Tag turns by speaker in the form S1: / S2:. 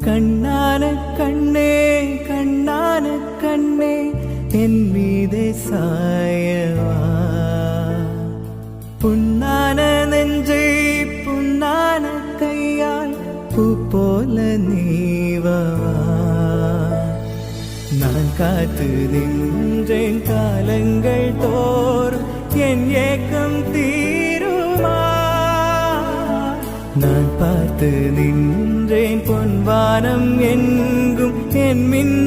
S1: கண்ணான கண்ணே கண்ணான கண்ணே என் மீதே சாயவா புண்ணான நெஞ்சை புண்ணான கையால் பூ போல நீவா நான் காத்து நின்றேன் காலங்கள் தோறும் என் ஏக்கம் தீருமா நான் பார்த்து நின்றேன் பொன்வானம் எங்கும் என் மின்